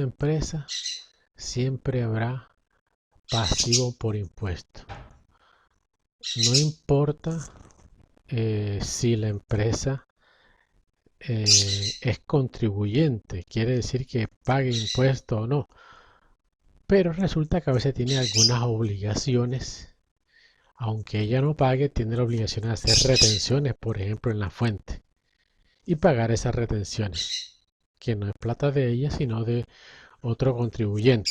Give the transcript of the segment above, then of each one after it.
empresa siempre habrá pasivo por impuesto. No importa si la empresa es contribuyente, quiere decir que pague impuesto o no, pero resulta que a veces tiene algunas obligaciones, aunque ella no pague, tiene la obligación de hacer retenciones, por ejemplo, en la fuente, y pagar esas retenciones, que no es plata de ella, sino de otro contribuyente.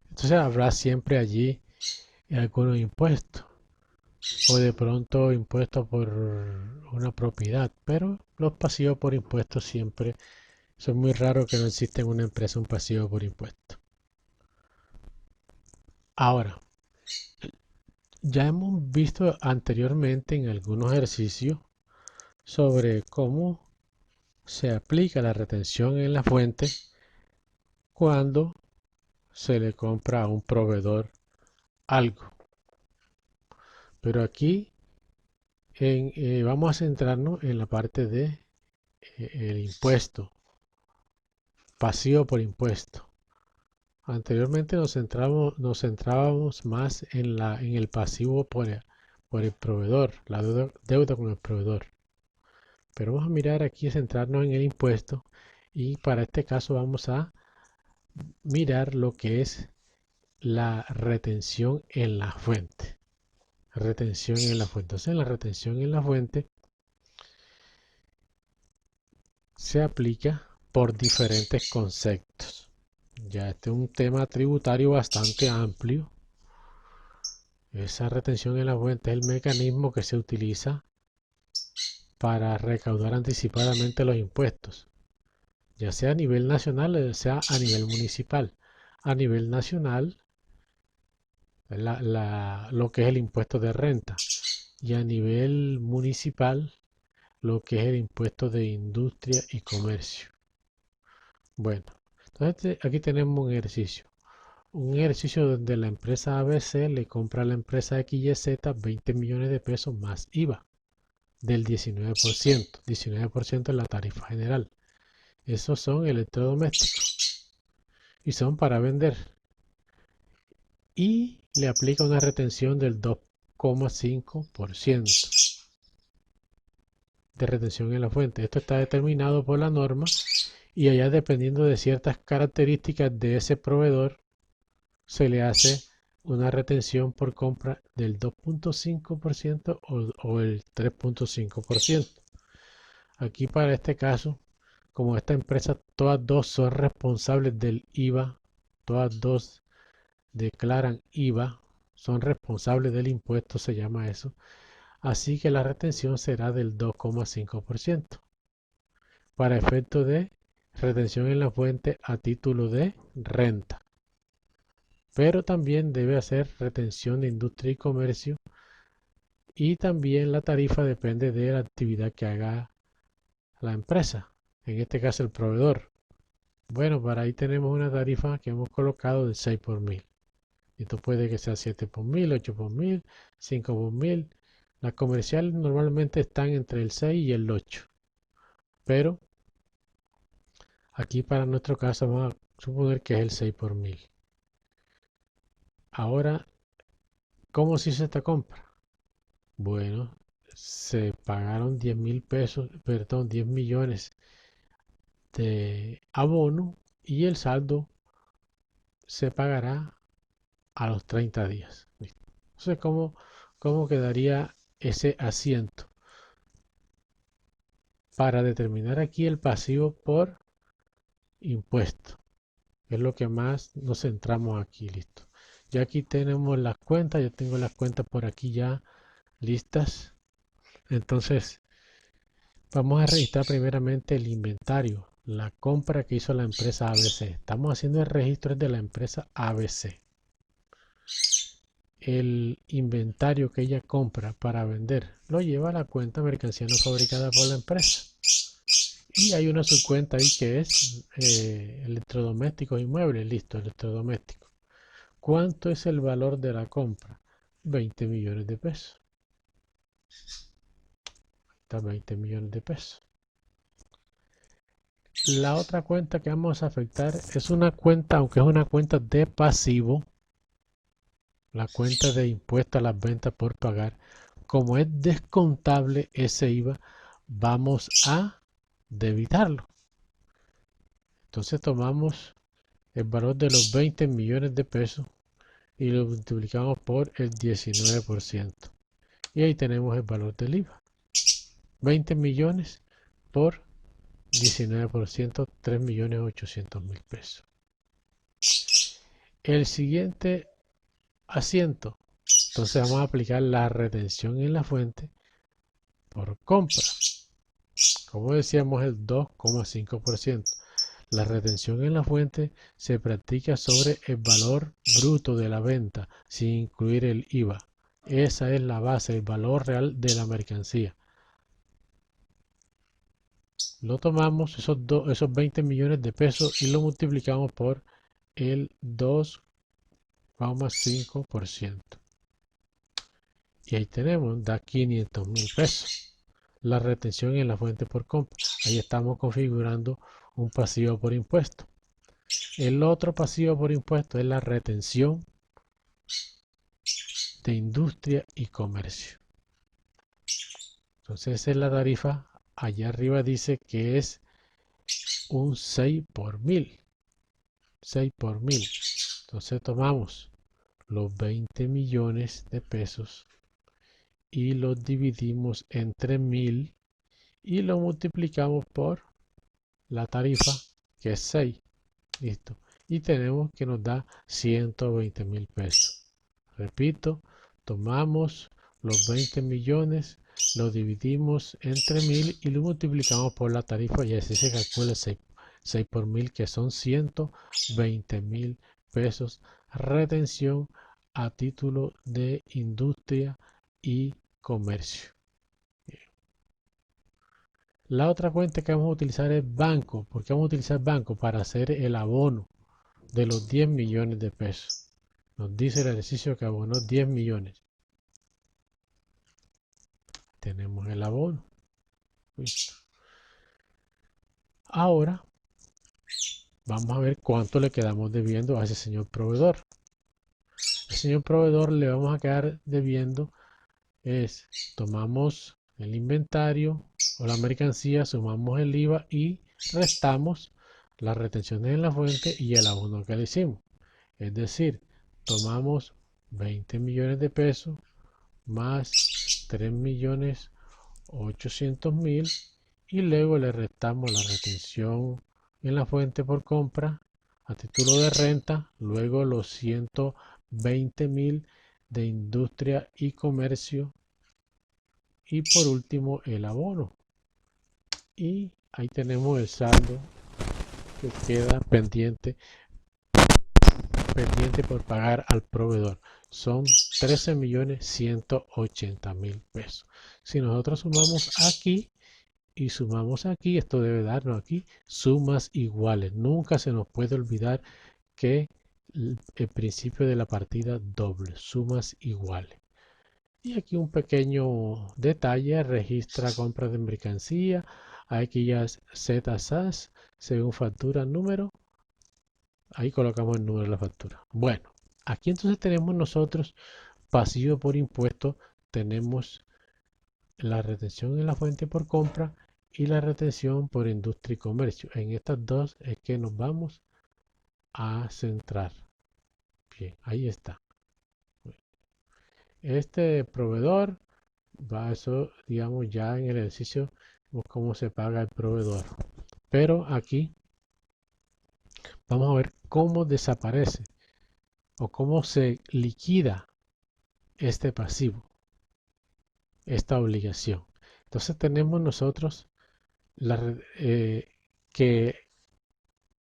Entonces habrá siempre allí algunos impuestos, o de pronto impuestos por una propiedad, pero los pasivos por impuestos siempre son muy raros, que no existe en una empresa un pasivo por impuestos. Ahora, ya hemos visto anteriormente en algunos ejercicios sobre cómo se aplica la retención en la fuente cuando se le compra a un proveedor algo. Pero aquí vamos a centrarnos en la parte de el impuesto, pasivo por impuesto. Anteriormente nos centrábamos más en el pasivo por el proveedor, la deuda con el proveedor. Pero vamos a mirar aquí, centrarnos en el impuesto, y para este caso vamos a mirar lo que es la retención en la fuente. Retención en la fuente. Entonces, la retención en la fuente se aplica por diferentes conceptos. Ya este es un tema tributario bastante amplio. Esa retención en la fuente es el mecanismo que se utiliza para recaudar anticipadamente los impuestos, ya sea a nivel nacional o sea a nivel municipal. A nivel nacional, lo que es el impuesto de renta, y a nivel municipal, lo que es el impuesto de industria y comercio. Bueno, entonces aquí tenemos un ejercicio donde la empresa ABC le compra a la empresa XYZ 20 millones de pesos más IVA del 19%. 19% es la tarifa general. Esos son electrodomésticos y son para vender. Y le aplica una retención del 2,5% de retención en la fuente. Esto está determinado por la norma, y allá, dependiendo de ciertas características de ese proveedor, se le hace una retención por compra del 2,5% o el 3,5%. Aquí para este caso, como esta empresa, todas dos son responsables del IVA, todas dos declaran IVA, son responsables del impuesto, se llama eso. Así que la retención será del 2,5% para efecto de retención en la fuente a título de renta. Pero también debe hacer retención de industria y comercio, y también la tarifa depende de la actividad que haga la empresa, en este caso el proveedor. Bueno, para ahí tenemos una tarifa que hemos colocado de 6 por mil. Esto puede que sea 7 por mil, 8 por mil, 5 por mil. Las comerciales normalmente están entre el 6 y el 8. Pero aquí para nuestro caso vamos a suponer que es el 6 por mil. Ahora, ¿cómo se hizo esta compra? Bueno, se pagaron 10.000 pesos, perdón, 10 millones de abono, y el saldo se pagará a los 30 días. ¿Listo? Entonces, ¿cómo quedaría ese asiento? Para determinar aquí el pasivo por impuesto, es lo que más nos centramos aquí. Listo. Ya aquí tenemos las cuentas, yo tengo las cuentas por aquí ya listas. Entonces, vamos a registrar primeramente el inventario, la compra que hizo la empresa ABC. Estamos haciendo el registro de la empresa ABC. El inventario que ella compra para vender lo lleva a la cuenta mercancía no fabricada por la empresa. Y hay una subcuenta ahí que es electrodomésticos y muebles. Listo, electrodomésticos. ¿Cuánto es el valor de la compra? 20 millones de pesos. Está 20 millones de pesos. La otra cuenta que vamos a afectar es una cuenta, aunque es una cuenta de pasivo, la cuenta de impuesto a las ventas por pagar. Como es descontable ese IVA, vamos a debitarlo. Entonces tomamos el valor de los 20 millones de pesos y lo multiplicamos por el 19%. Y ahí tenemos el valor del IVA. 20 millones por 19%, 3.800.000 pesos. El siguiente asiento, entonces vamos a aplicar la retención en la fuente por compra. Como decíamos, el 2,5%. La retención en la fuente se practica sobre el valor bruto de la venta, sin incluir el IVA. Esa es la base, el valor real de la mercancía. Lo tomamos, esos 20 millones de pesos, y lo multiplicamos por el 2,5%. Y ahí tenemos, da 500.000 pesos. La retención en la fuente por compra. Ahí estamos configurando un pasivo por impuesto. El otro pasivo por impuesto es la retención de industria y comercio. Entonces esa es la tarifa. Allá arriba dice que es un 6 por 1000. 6 por 1000. Entonces tomamos los 20 millones de pesos y los dividimos entre 1000 y lo multiplicamos por la tarifa, que es 6. Listo. Y tenemos que nos da 120.000 pesos. Repito, tomamos los 20 millones, lo dividimos entre 1000 y lo multiplicamos por la tarifa, y así se calcula 6 por 1000, que son 120.000 pesos retención a título de industria y comercio. La otra cuenta que vamos a utilizar es banco. ¿Por qué vamos a utilizar banco? Para hacer el abono de los 10 millones de pesos. Nos dice el ejercicio que abonó 10 millones. Tenemos el abono. Listo. Ahora vamos a ver cuánto le quedamos debiendo a ese señor proveedor. El señor proveedor le vamos a quedar debiendo tomamos el inventario o la mercancía, sumamos el IVA y restamos las retenciones en la fuente y el abono que le hicimos. Es decir, tomamos 20 millones de pesos más 3.800.000 y luego le restamos la retención en la fuente por compra a título de renta, luego los 120.000 de industria y comercio y por último el abono. Y ahí tenemos el saldo que queda pendiente por pagar al proveedor. Son 13.180.000 pesos. Si nosotros sumamos aquí y sumamos aquí, esto debe darnos aquí sumas iguales. Nunca se nos puede olvidar que el principio de la partida doble, sumas iguales. Y aquí un pequeño detalle: registra compra de mercancía, aquí ya ZSAS, según factura número. Ahí colocamos el número de la factura. Bueno, aquí entonces tenemos nosotros pasivo por impuesto, tenemos la retención en la fuente por compra y la retención por industria y comercio. En estas dos es que nos vamos a centrar. Bien, ahí está. Este proveedor va, eso digamos ya en el ejercicio, cómo se paga el proveedor. Pero aquí vamos a ver cómo desaparece o cómo se liquida este pasivo, esta obligación. Entonces tenemos nosotros que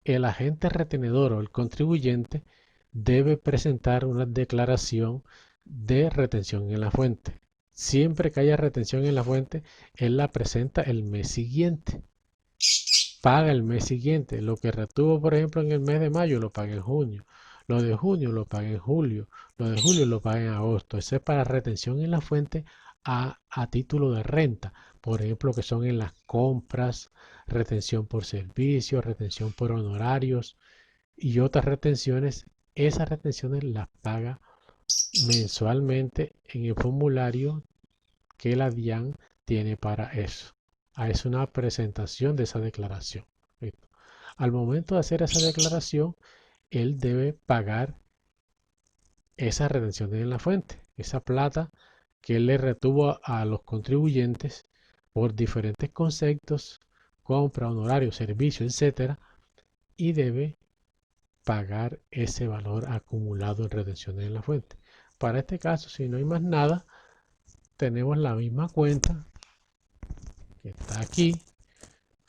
el agente retenedor o el contribuyente debe presentar una declaración de retención en la fuente. Siempre que haya retención en la fuente, él la presenta el mes siguiente. Paga el mes siguiente. Lo que retuvo, por ejemplo, en el mes de mayo, lo paga en junio. Lo de junio lo paga en julio. Lo de julio lo paga en agosto. Eso es para retención en la fuente a título de renta. por ejemplo, que son en las compras, retención por servicios, retención por honorarios y otras retenciones, esas retenciones las paga mensualmente en el formulario que la DIAN tiene para eso. Es una presentación de esa declaración. ¿Listo? Al momento de hacer esa declaración, él debe pagar esas retenciones en la fuente, esa plata que él le retuvo a los contribuyentes por diferentes conceptos, compra, honorario, servicio, etcétera, y debe pagar ese valor acumulado en retenciones en la fuente. Para este caso, si no hay más nada, tenemos la misma cuenta que está aquí,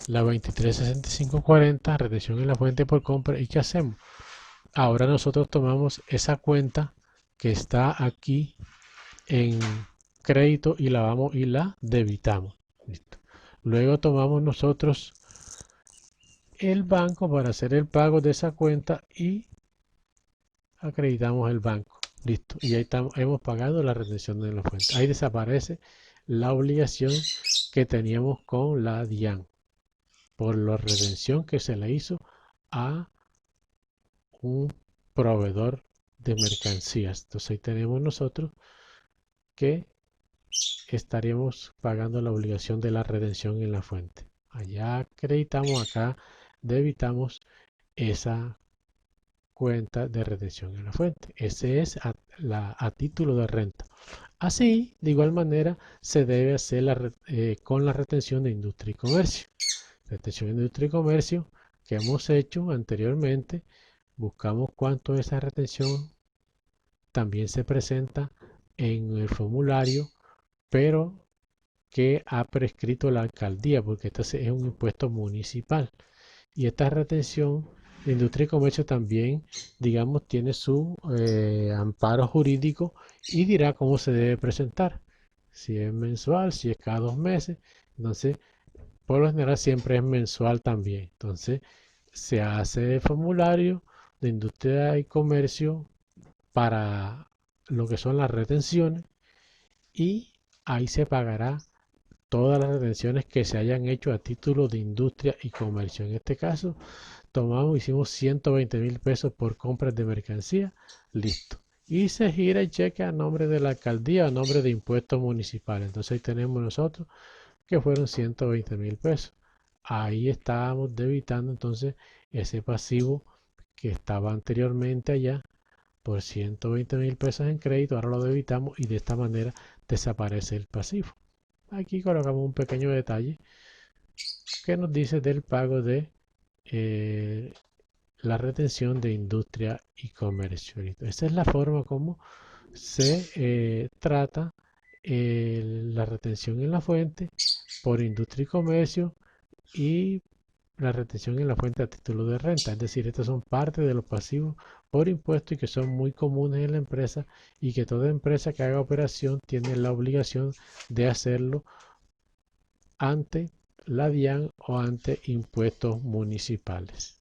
la 236540, retención en la fuente por compra. ¿Y qué hacemos? Ahora nosotros tomamos esa cuenta que está aquí en crédito y la debitamos. Listo. Luego tomamos nosotros el banco para hacer el pago de esa cuenta y acreditamos el banco. Listo. Y ahí hemos pagado la retención de la fuente. Ahí desaparece la obligación que teníamos con la DIAN por la retención que se le hizo a un proveedor de mercancías. Entonces ahí tenemos nosotros que estaríamos pagando la obligación de la retención en la fuente. Allá acreditamos, acá debitamos esa cuenta de retención en la fuente. Ese es a título de renta. Así, de igual manera, se debe hacer con la retención de industria y comercio. Retención de industria y comercio que hemos hecho anteriormente. Buscamos cuánto es esa retención. También se presenta en el formulario, pero que ha prescrito la alcaldía, porque este es un impuesto municipal. Y esta retención de industria y comercio también, digamos, tiene su amparo jurídico y dirá cómo se debe presentar. Si es mensual, si es cada 2 meses. Entonces, por lo general siempre es mensual también. Entonces, se hace el formulario de industria y comercio para lo que son las retenciones y ahí se pagará todas las retenciones que se hayan hecho a título de industria y comercio. En este caso, hicimos 120.000 pesos por compras de mercancía, listo. Y se gira el cheque a nombre de la alcaldía, a nombre de impuestos municipales. Entonces ahí tenemos nosotros que fueron 120.000 pesos. Ahí estábamos debitando entonces ese pasivo que estaba anteriormente allá por 120.000 pesos en crédito, ahora lo debitamos y de esta manera desaparece el pasivo. Aquí colocamos un pequeño detalle que nos dice del pago de la retención de industria y comercio. Esa es la forma como se trata la retención en la fuente por industria y comercio y la retención en la fuente a título de renta. Es decir, estas son parte de los pasivos por impuesto y que son muy comunes en la empresa y que toda empresa que haga operación tiene la obligación de hacerlo ante la DIAN o ante impuestos municipales.